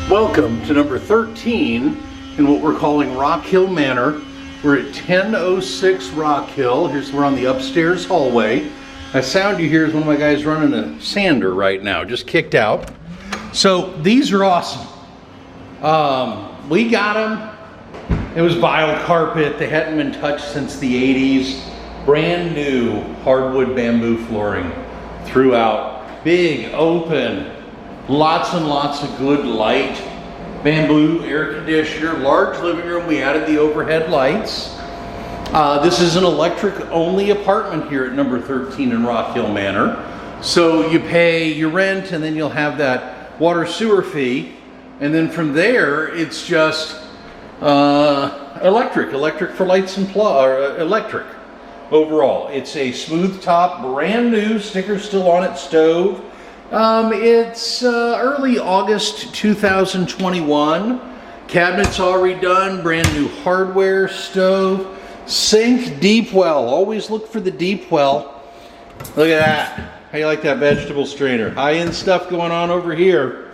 Welcome to number 13 in what we're calling Rockhill Manor. We're at 1006 Rockhill. We're on the upstairs hallway. That sound you hear is one of my guys running a sander right now, just kicked out. So these are awesome. We got them. It was vinyl carpet. They hadn't been touched since the 80s. Brand new hardwood bamboo flooring throughout. Big, open, lots and lots of good light. Bamboo air conditioner, large living room. We added the overhead lights. This is an electric only apartment here at number 13 in Rockhill Manor. So you pay your rent and then you'll have that water sewer fee. And then from there, it's just electric for lights and electric overall. It's a smooth top, brand new, sticker still on it, stove. It's early August 2021. Cabinets all redone, brand new hardware, stove, sink, deep well. Always look for the deep well. Look at that. How you like that vegetable strainer? High-end stuff going on over here.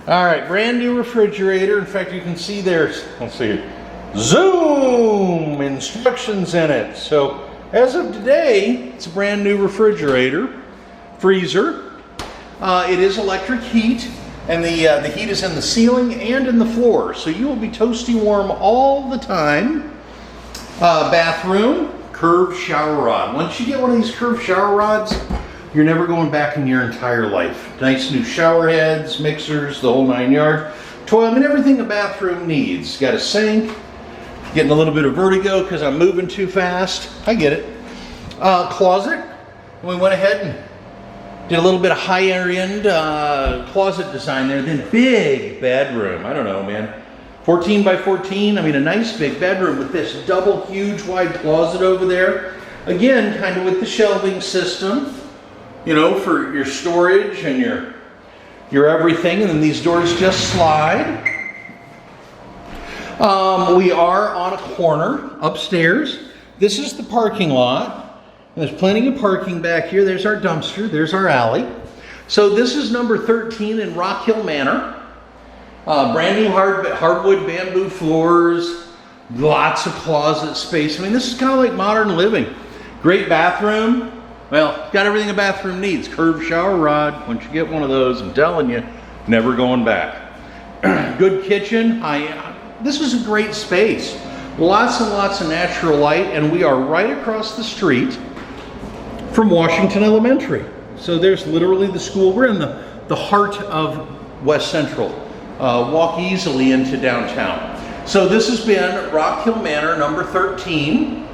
All right, brand new refrigerator. In fact, you can see there's, let's see, Zoom instructions in it. So as of today, it's a brand new refrigerator, freezer. It is electric heat, and the heat is in the ceiling and in the floor, so you will be toasty warm all the time. Bathroom, curved shower rod. Once you get one of these curved shower rods, you're never going back in your entire life. Nice new shower heads, mixers, the whole 9 yards. Toilet, I mean, everything a bathroom needs. Got a sink. Getting a little bit of vertigo because I'm moving too fast. I get it. Closet. We went ahead and did a little bit of higher-end closet design there. Then big bedroom. I don't know, man. 14 by 14. I mean, a nice big bedroom with this double huge wide closet over there. Again, kind of with the shelving system, you know, for your storage and your everything. And then these doors just slide. We are on a corner upstairs. This is the parking lot. There's plenty of parking back here. There's our dumpster. There's our alley. So this is number 13 in Rockhill Manor. Brand new hardwood bamboo floors. Lots of closet space. I mean, this is kind of like modern living. Great bathroom. Well, got everything a bathroom needs. Curved shower rod. Once you get one of those, I'm telling you, never going back. Good kitchen. This is a great space. Lots and lots of natural light, and we are right across the street from Washington Elementary. So there's literally the school. We're in the heart of West Central. Walk easily into downtown. So this has been Rockhill Manor number 13.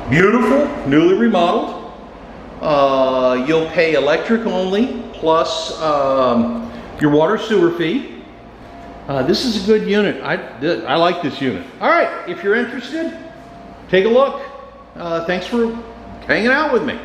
Beautiful, newly remodeled. You'll pay electric only plus your water sewer fee. This is a good unit. I like this unit. All right, if you're interested, take a look. Thanks for hanging out with me.